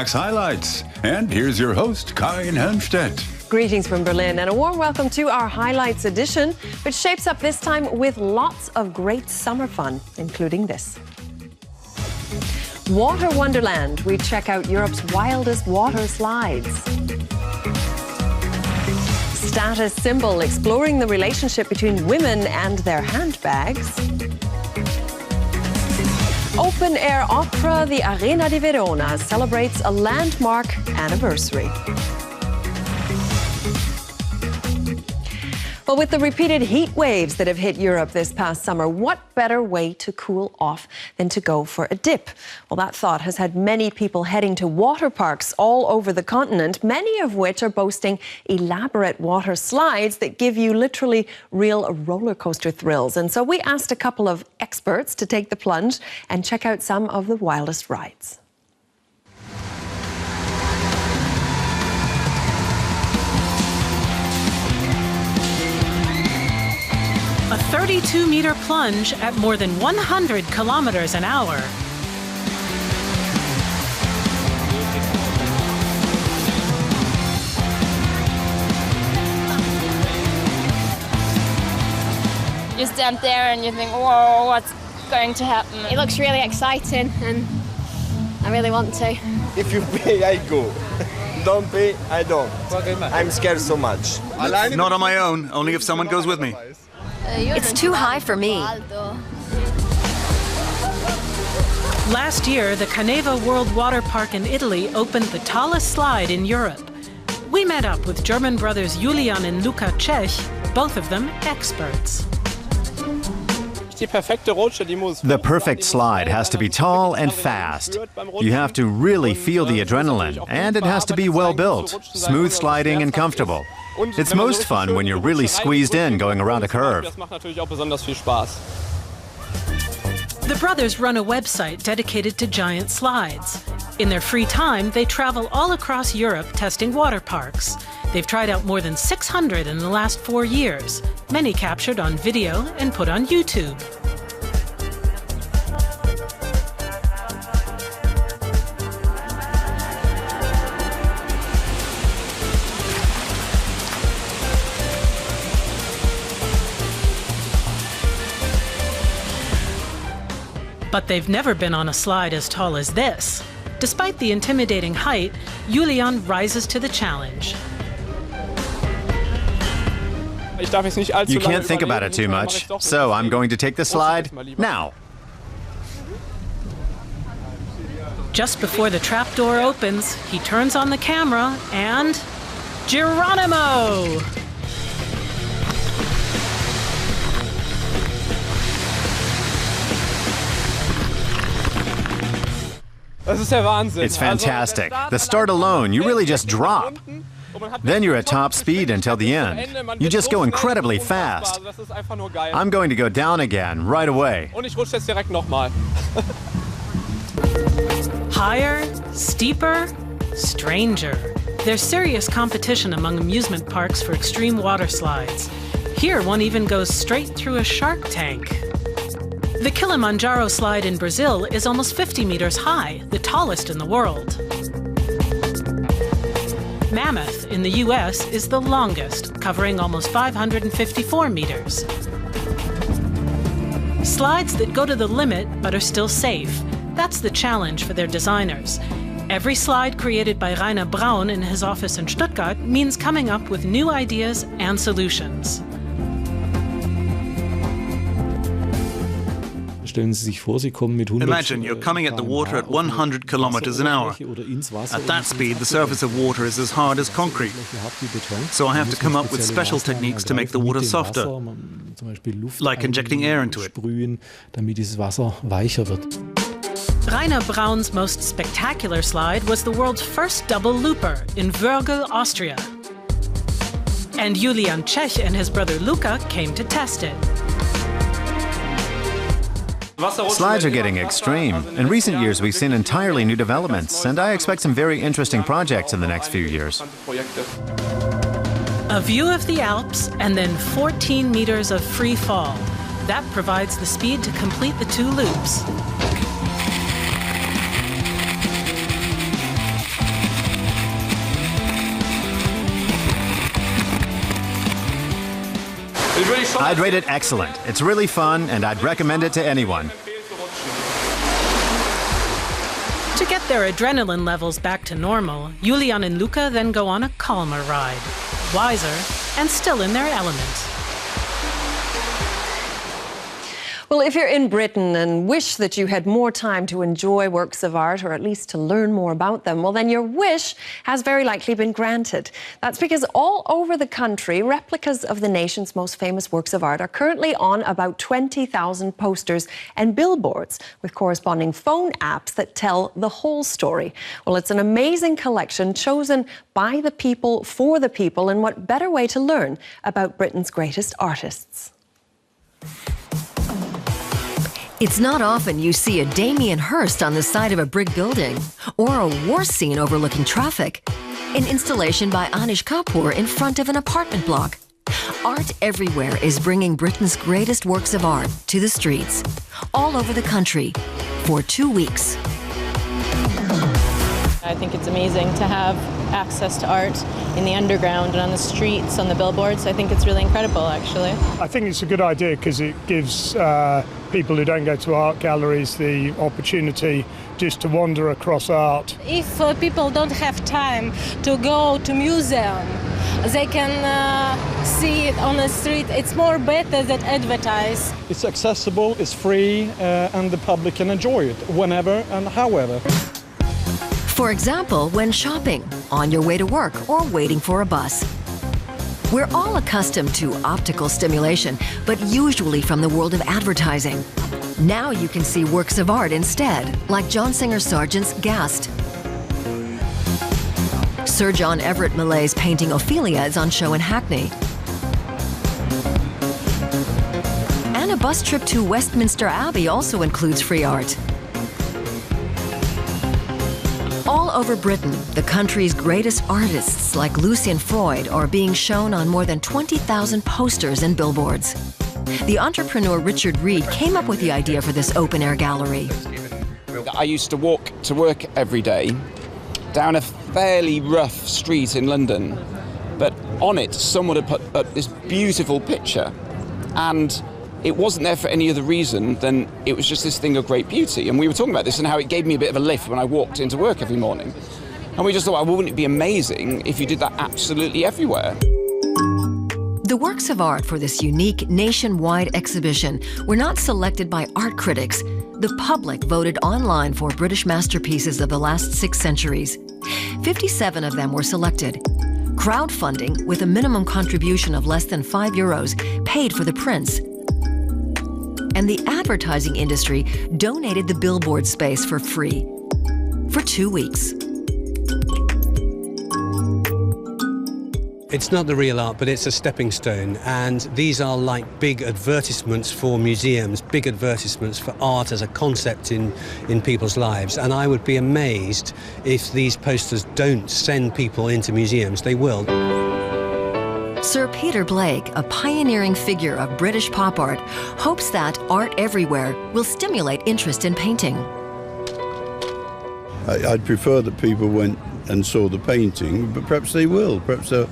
Euromaxx highlights. And here's your host, Karin Helmstedt. Greetings from Berlin and a warm welcome to our highlights edition, which shapes up this time with lots of great summer fun, including this. Water Wonderland, we check out Europe's wildest water slides. Status symbol, exploring the relationship between women and their handbags. Open air opera, the Arena di Verona celebrates a landmark anniversary. Well, with the repeated heat waves that have hit Europe this past summer, what better way to cool off than to go for a dip? Well, that thought has had many people heading to water parks all over the continent, many of which are boasting elaborate water slides that give you literally real roller coaster thrills. And so we asked a couple of experts to take the plunge and check out some of the wildest rides. A 32-meter plunge at more than 100 kilometers an hour. You stand there and you think, whoa, what's going to happen? It looks really exciting and I really want to. If you pay, I go. Don't pay, I don't. I'm scared so much. Not on my own, only if someone goes with me. It's too high for me. Last year, the Caneva World Water Park in Italy opened the tallest slide in Europe. We met up with German brothers Julian and Luca Czech, both of them experts. The perfect slide has to be tall and fast. You have to really feel the adrenaline, and it has to be well built, smooth sliding and comfortable. It's most fun when you're really squeezed in going around a curve. The brothers run a website dedicated to giant slides. In their free time, they travel all across Europe testing water parks. They've tried out more than 600 in the last 4 years, many captured on video and put on YouTube. But they've never been on a slide as tall as this. Despite the intimidating height, Julian rises to the challenge. You can't think about it too much, so I'm going to take the slide now. Just before the trapdoor opens, he turns on the camera and... Geronimo! It's fantastic. The start alone, you really just drop. Then you're at top speed until the end. You just go incredibly fast. I'm going to go down again right away. Higher, steeper, stranger. There's serious competition among amusement parks for extreme water slides. Here, one even goes straight through a shark tank. The Kilimanjaro slide in Brazil is almost 50 meters high, the tallest in the world. Mammoth in the US is the longest, covering almost 554 meters. Slides that go to the limit but are still safe. That's the challenge for their designers. Every slide created by Rainer Braun in his office in Stuttgart means coming up with new ideas and solutions. Imagine you're coming at the water at 100 kilometers an hour. At that speed, the surface of water is as hard as concrete. So I have to come up with special techniques to make the water softer, like injecting air into it. Rainer Braun's most spectacular slide was the world's first double looper in Wörgl, Austria. And Julian Czech and his brother Luca came to test it. Slides are getting extreme. In recent years, we've seen entirely new developments, and I expect some very interesting projects in the next few years. A view of the Alps and then 14 meters of free fall. That provides the speed to complete the 2 loops. I'd rate it excellent. It's really fun, and I'd recommend it to anyone. To get their adrenaline levels back to normal, Julian and Luca then go on a calmer ride, wiser and still in their element. Well, if you're in Britain and wish that you had more time to enjoy works of art, or at least to learn more about them, well, then your wish has very likely been granted. That's because all over the country, replicas of the nation's most famous works of art are currently on about 20,000 posters and billboards, with corresponding phone apps that tell the whole story. Well, it's an amazing collection chosen by the people for the people, and what better way to learn about Britain's greatest artists? It's not often you see a Damien Hirst on the side of a brick building or a war scene overlooking traffic. An installation by Anish Kapoor in front of an apartment block. Art Everywhere is bringing Britain's greatest works of art to the streets, all over the country, for 2 weeks. I think it's amazing to have access to art in the underground and on the streets, on the billboards. I think it's really incredible, actually. I think it's a good idea because it gives people who don't go to art galleries the opportunity just to wander across art. If people don't have time to go to museum, they can see it on the street. It's more better than advertised. It's accessible, it's free, and the public can enjoy it whenever and however. For example, when shopping, on your way to work, or waiting for a bus. We're all accustomed to optical stimulation, but usually from the world of advertising. Now you can see works of art instead, like John Singer Sargent's Gast. Sir John Everett Millet's painting Ophelia is on show in Hackney. And a bus trip to Westminster Abbey also includes free art. All over Britain, the country's greatest artists like Lucian Freud are being shown on more than 20,000 posters and billboards. The entrepreneur Richard Reed came up with the idea for this open-air gallery. I used to walk to work every day down a fairly rough street in London, but on it someone had put up this beautiful picture, and it wasn't there for any other reason than it was just this thing of great beauty. And we were talking about this and how it gave me a bit of a lift when I walked into work every morning. And we just thought, well, wouldn't it be amazing if you did that absolutely everywhere? The works of art for this unique nationwide exhibition were not selected by art critics. The public voted online for British masterpieces of the last 6 centuries. 57 of them were selected. Crowdfunding, with a minimum contribution of less than €5, paid for the prints. And the advertising industry donated the billboard space for free for 2 weeks. It's not the real art, but it's a stepping stone, and these are like big advertisements for museums, big advertisements for art as a concept in people's lives. And I would be amazed if these posters don't send people into museums. They will. Sir Peter Blake, a pioneering figure of British pop art, hopes that Art Everywhere will stimulate interest in painting. I'd prefer that people went and saw the painting, but perhaps they will. Perhaps they'll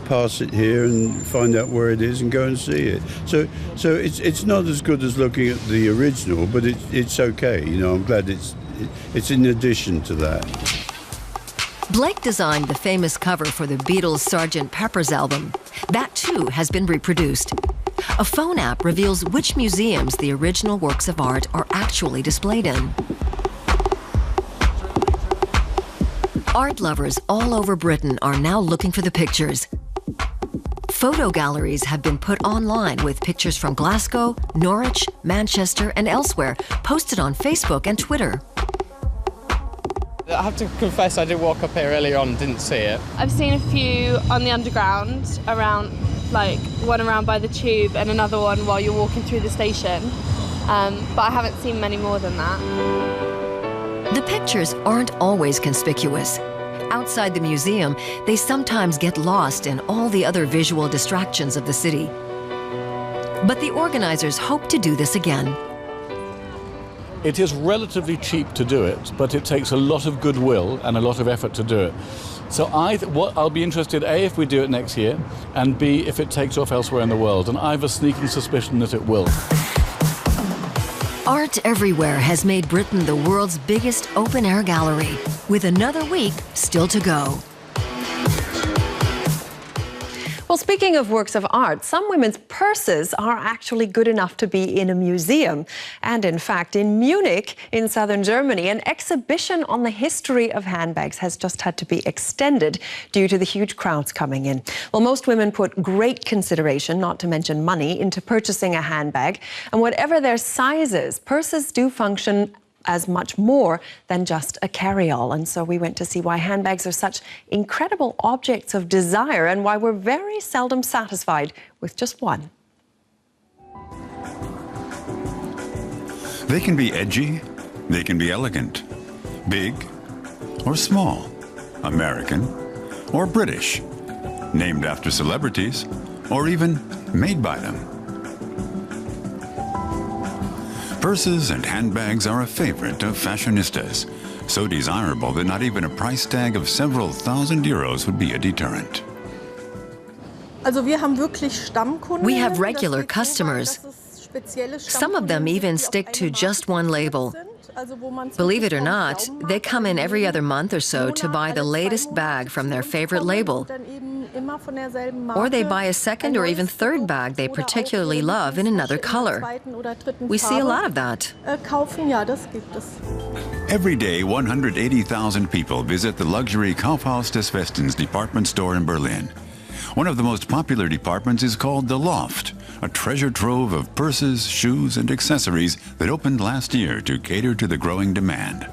pass it here and find out where it is and go and see it. So it's not as good as looking at the original, but it's okay. You know, I'm glad it's in addition to that. Blake designed the famous cover for the Beatles' Sgt. Pepper's album. That, too, has been reproduced. A phone app reveals which museums the original works of art are actually displayed in. Art lovers all over Britain are now looking for the pictures. Photo galleries have been put online with pictures from Glasgow, Norwich, Manchester, and elsewhere, posted on Facebook and Twitter. I have to confess I did walk up here earlier on and didn't see it. I've seen a few on the underground, around, like one around by the tube and another one while you're walking through the station. But I haven't seen many more than that. The pictures aren't always conspicuous. Outside the museum, they sometimes get lost in all the other visual distractions of the city. But the organizers hope to do this again. It is relatively cheap to do it, but it takes a lot of goodwill and a lot of effort to do it. So I'll be interested, A, if we do it next year, and B, if it takes off elsewhere in the world. And I have a sneaking suspicion that it will. Art Everywhere has made Britain the world's biggest open-air gallery, with another week still to go. Well, speaking of works of art, some women's purses are actually good enough to be in a museum. And in fact, in Munich, in southern Germany, an exhibition on the history of handbags has just had to be extended due to the huge crowds coming in. Well, most women put great consideration, not to mention money, into purchasing a handbag. And whatever their sizes, purses do function as much more than just a carry-all. And so we went to see why handbags are such incredible objects of desire and why we're very seldom satisfied with just one. They can be edgy, they can be elegant, big or small, American or British, named after celebrities, or even made by them. Purses and handbags are a favorite of fashionistas, so desirable that not even a price tag of several thousand euros would be a deterrent. We have regular customers. Some of them even stick to just one label. Believe it or not, they come in every other month or so to buy the latest bag from their favorite label. Or they buy a second or even third bag they particularly love in another color. We see a lot of that. Every day, 180,000 people visit the luxury Kaufhaus des Westens department store in Berlin. One of the most popular departments is called The Loft, a treasure trove of purses, shoes, and accessories that opened last year to cater to the growing demand.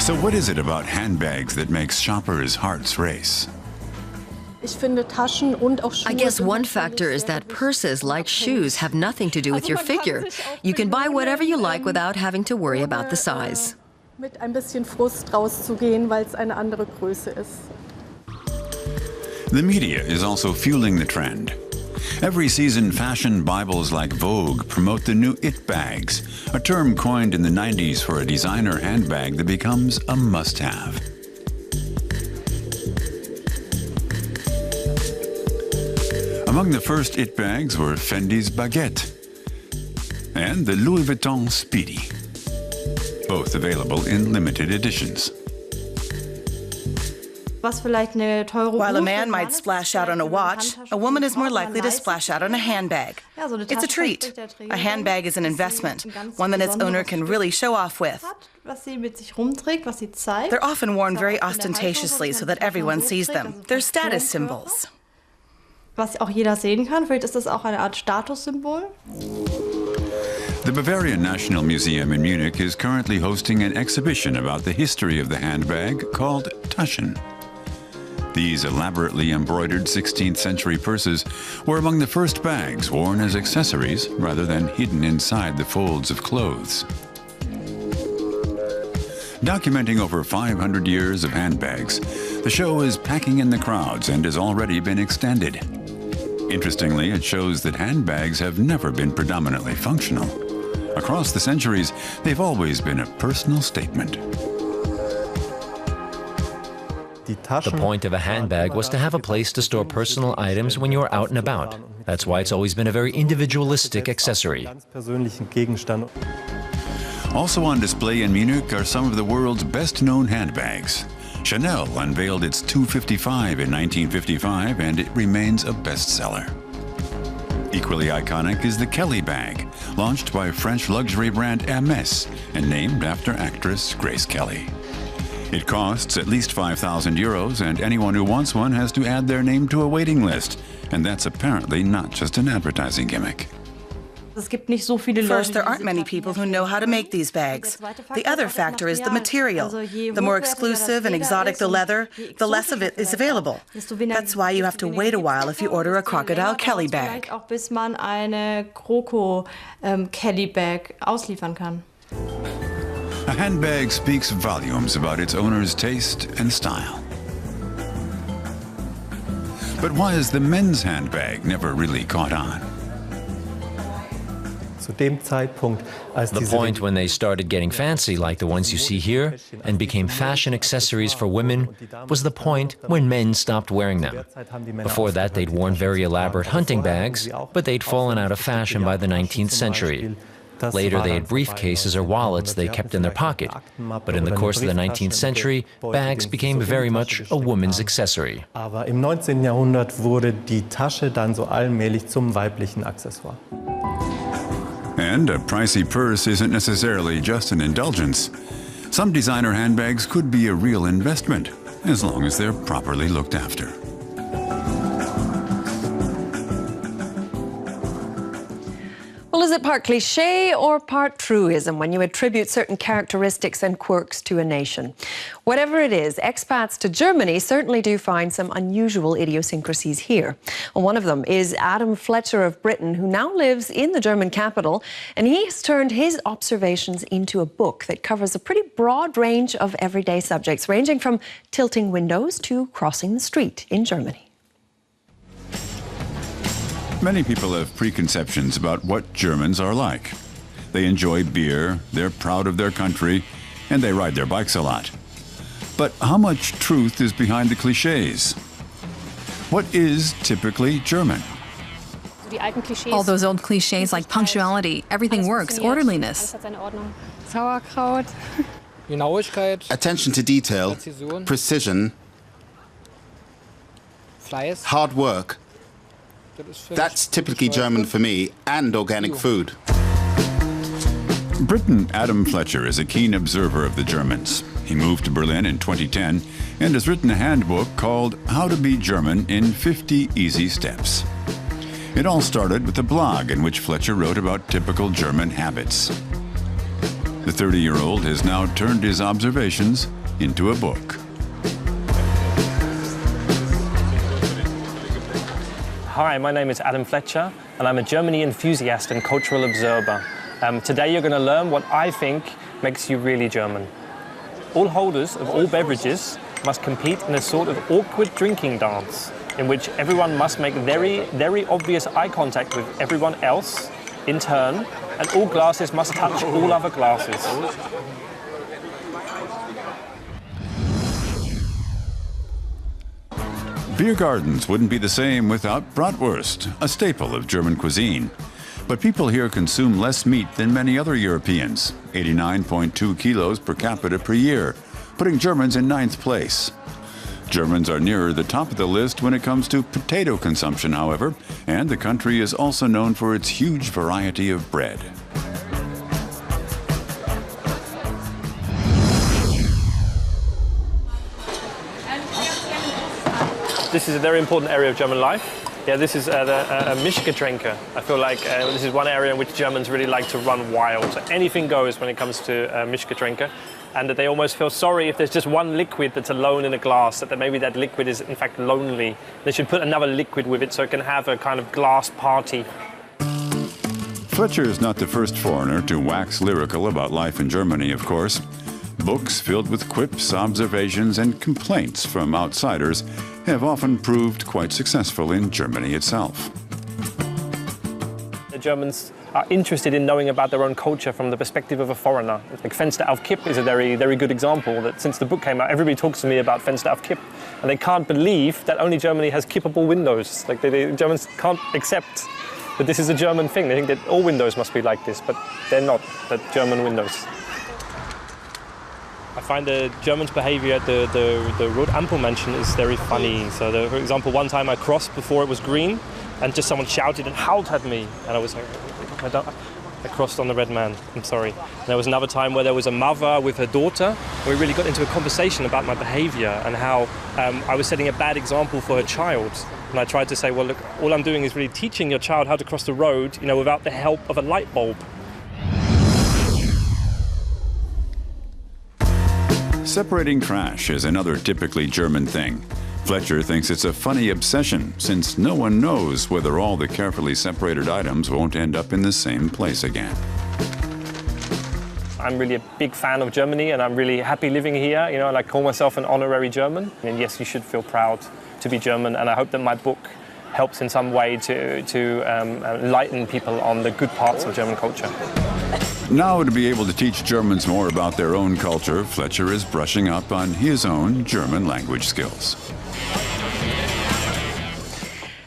So what is it about handbags that makes shoppers' hearts race? I guess one factor is that purses, like shoes, have nothing to do with your figure. You can buy whatever you like without having to worry about the size. The media is also fueling the trend. Every season, fashion Bibles like Vogue promote the new It bags, a term coined in the 90s for a designer handbag that becomes a must-have. Among the first It bags were Fendi's Baguette and the Louis Vuitton Speedy, both available in limited editions. While a man might splash out on a watch, a woman is more likely to splash out on a handbag. It's a treat. A handbag is an investment, one that its owner can really show off with. They're often worn very ostentatiously so that everyone sees them. They're status symbols. The Bavarian National Museum in Munich is currently hosting an exhibition about the history of the handbag called Taschen. These elaborately embroidered 16th century purses were among the first bags worn as accessories rather than hidden inside the folds of clothes. Documenting over 500 years of handbags, the show is packing in the crowds and has already been extended. Interestingly, it shows that handbags have never been predominantly functional. Across the centuries, they've always been a personal statement. The point of a handbag was to have a place to store personal items when you were out and about. That's why it's always been a very individualistic accessory. Also on display in Munich are some of the world's best-known handbags. Chanel unveiled its 255 in 1955, and it remains a bestseller. Equally iconic is the Kelly bag, launched by French luxury brand Hermès and named after actress Grace Kelly. It costs at least 5,000 euros, and anyone who wants one has to add their name to a waiting list. And that's apparently not just an advertising gimmick. First, there aren't many people who know how to make these bags. The other factor is the material. The more exclusive and exotic the leather, the less of it is available. That's why you have to wait a while if you order a Crocodile Kelly bag. A handbag speaks volumes about its owner's taste and style. But why has the men's handbag never really caught on? The point when they started getting fancy, like the ones you see here, and became fashion accessories for women, was the point when men stopped wearing them. Before that, they'd worn very elaborate hunting bags, but they'd fallen out of fashion by the 19th century. Later, they had briefcases or wallets they kept in their pocket. But in the course of the 19th century, bags became very much a woman's accessory. Aber im 19. Jahrhundert wurde die Tasche dann so allmählich zum weiblichen Accessoire. And a pricey purse isn't necessarily just an indulgence. Some designer handbags could be a real investment, as long as they're properly looked after. Well, is it part cliché or part truism when you attribute certain characteristics and quirks to a nation? Whatever it is, expats to Germany certainly do find some unusual idiosyncrasies here. Well, one of them is Adam Fletcher of Britain, who now lives in the German capital, and he has turned his observations into a book that covers a pretty broad range of everyday subjects, ranging from tilting windows to crossing the street in Germany. Many people have preconceptions about what Germans are like. They enjoy beer, they're proud of their country, and they ride their bikes a lot. But how much truth is behind the clichés? What is typically German? All those old clichés like punctuality, everything works, orderliness. Attention to detail, precision, hard work. That's typically German for me, and organic food. Briton Adam Fletcher is a keen observer of the Germans. He moved to Berlin in 2010 and has written a handbook called How to Be German in 50 Easy Steps. It all started with a blog in which Fletcher wrote about typical German habits. The 30-year-old has now turned his observations into a book. Hi, my name is Adam Fletcher, and I'm a Germany enthusiast and cultural observer. Today you're going to learn what I think makes you really German. All holders of all beverages must compete in a sort of awkward drinking dance, in which everyone must make very, very obvious eye contact with everyone else in turn, and all glasses must touch all other glasses. Beer gardens wouldn't be the same without bratwurst, a staple of German cuisine. But people here consume less meat than many other Europeans, 89.2 kilos per capita per year, putting Germans in 9th place. Germans are nearer the top of the list when it comes to potato consumption, however, and the country is also known for its huge variety of bread. This is a very important area of German life. Yeah, this is a Mischgetränke. I feel like this is one area in which Germans really like to run wild. So anything goes when it comes to Mischgetränke. And that they almost feel sorry if there's just one liquid that's alone in a glass, that maybe that liquid is in fact lonely. They should put another liquid with it so it can have a kind of glass party. Fletcher is not the first foreigner to wax lyrical about life in Germany, of course. Books filled with quips, observations, and complaints from outsiders have often proved quite successful in Germany itself. The Germans are interested in knowing about their own culture from the perspective of a foreigner. Like Fenster auf Kipp is a very, very good example that since the book came out, everybody talks to me about Fenster auf Kipp, and they can't believe that only Germany has kippable windows. Like the Germans can't accept that this is a German thing. They think that all windows must be like this, but they're not, that German windows. I find the Germans' behavior at the road Ampelmännchen is very funny. So, for example, one time I crossed before it was green, and just someone shouted and howled at me, and I was like, I crossed on the red man, I'm sorry. And there was another time where there was a mother with her daughter, where we really got into a conversation about my behavior and how I was setting a bad example for her child. And I tried to say, well, look, all I'm doing is really teaching your child how to cross the road, you know, without the help of a light bulb. Separating trash is another typically German thing. Fletcher thinks it's a funny obsession, since no one knows whether all the carefully separated items won't end up in the same place again. I'm really a big fan of Germany, and I'm really happy living here. You know, I call myself an honorary German. And yes, you should feel proud to be German, and I hope that my book helps in some way to enlighten people on the good parts of German culture. Now, to be able to teach Germans more about their own culture, Fletcher is brushing up on his own German language skills.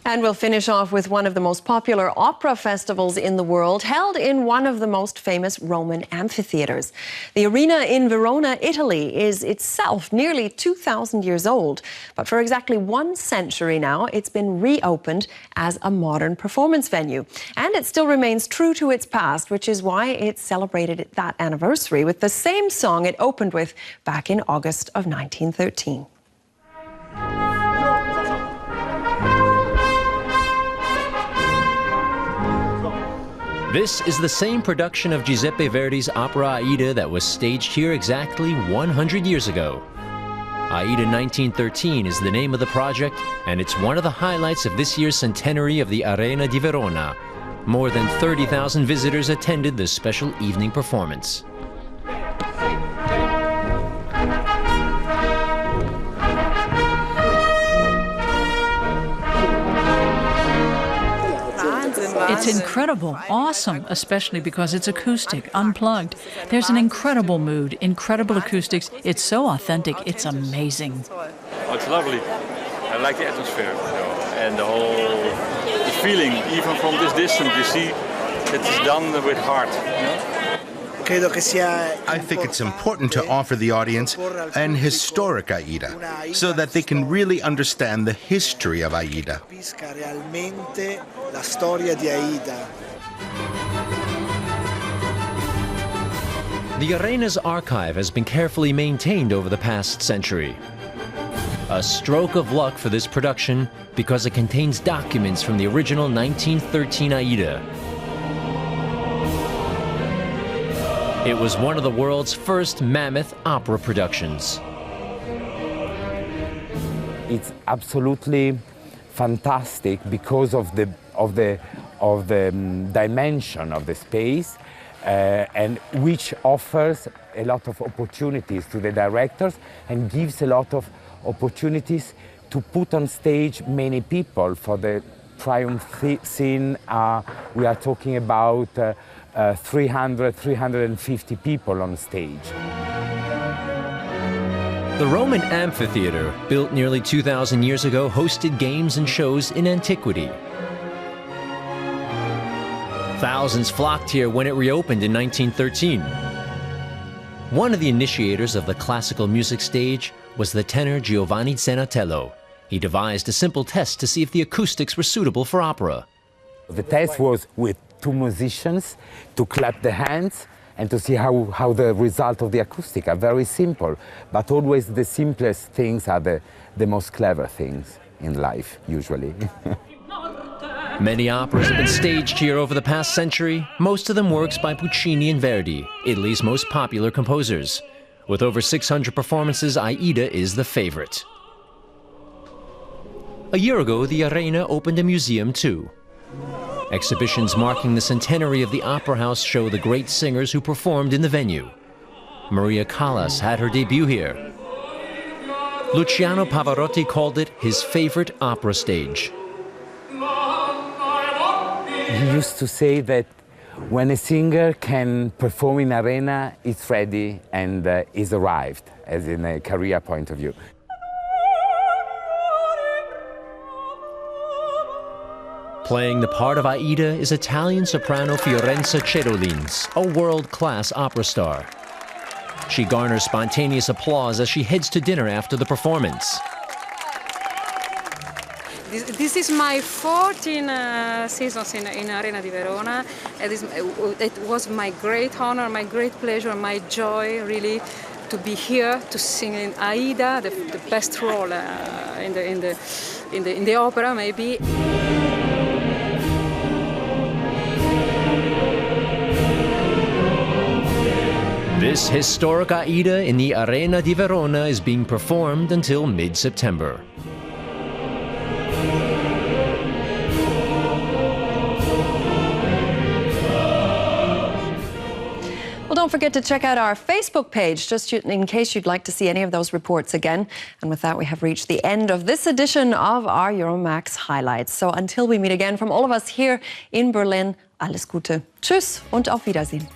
And we'll finish off with one of the most popular opera festivals in the world, held in one of the most famous Roman amphitheaters. The Arena in Verona, Italy, is itself nearly 2,000 years old. But for exactly 1 century now, it's been reopened as a modern performance venue. And it still remains true to its past, which is why it celebrated that anniversary with the same song it opened with back in August of 1913. This is the same production of Giuseppe Verdi's opera Aida that was staged here exactly 100 years ago. Aida 1913 is the name of the project, and it's one of the highlights of this year's centenary of the Arena di Verona. More than 30,000 visitors attended the special evening performance. It's incredible, awesome, especially because it's acoustic, unplugged. There's an incredible mood, incredible acoustics. It's so authentic, it's amazing. Oh, it's lovely. I like the atmosphere, and the whole feeling. Even from this distance, you see that it's done with heart. I think it's important to offer the audience an historic Aida, so that they can really understand the history of Aida. The Arena's archive has been carefully maintained over the past century. A stroke of luck for this production because it contains documents from the original 1913 Aida. It was one of the world's first mammoth opera productions. It's absolutely fantastic because of the dimension of the space, and which offers a lot of opportunities to the directors and gives a lot of opportunities to put on stage many people. For the triumph scene, we are talking about 350 people on stage. The Roman amphitheater, built nearly 2,000 years ago, hosted games and shows in antiquity. Thousands flocked here when it reopened in 1913. One of the initiators of the classical music stage was the tenor Giovanni Zenatello. He devised a simple test to see if the acoustics were suitable for opera. The test was with 2 musicians to clap the hands and to see how the result of the acoustic are very simple. But always the simplest things are the most clever things in life, usually. Many operas have been staged here over the past century, most of them works by Puccini and Verdi, Italy's most popular composers. With over 600 performances, Aida is the favorite. A year ago, the Arena opened a museum too. Exhibitions marking the centenary of the Opera House show the great singers who performed in the venue. Maria Callas had her debut here. Luciano Pavarotti called it his favorite opera stage. He used to say that when a singer can perform in Arena, it's ready and is arrived, as in a career point of view. Playing the part of Aida is Italian soprano Fiorenza Cerolins, a world-class opera star. She garners spontaneous applause as she heads to dinner after the performance. This is my 14th season in Arena di Verona. It was my great honor, my great pleasure, my joy, really, to be here to sing in Aida, the best role in the opera, maybe. This historic Aida in the Arena di Verona is being performed until mid-September. Well, Don't forget to check out our Facebook page, just in case you'd like to see any of those reports again. And with that, we have reached the end of this edition of our Euromaxx highlights. So until we meet again, from all of us here in Berlin, alles Gute. Tschüss und auf Wiedersehen.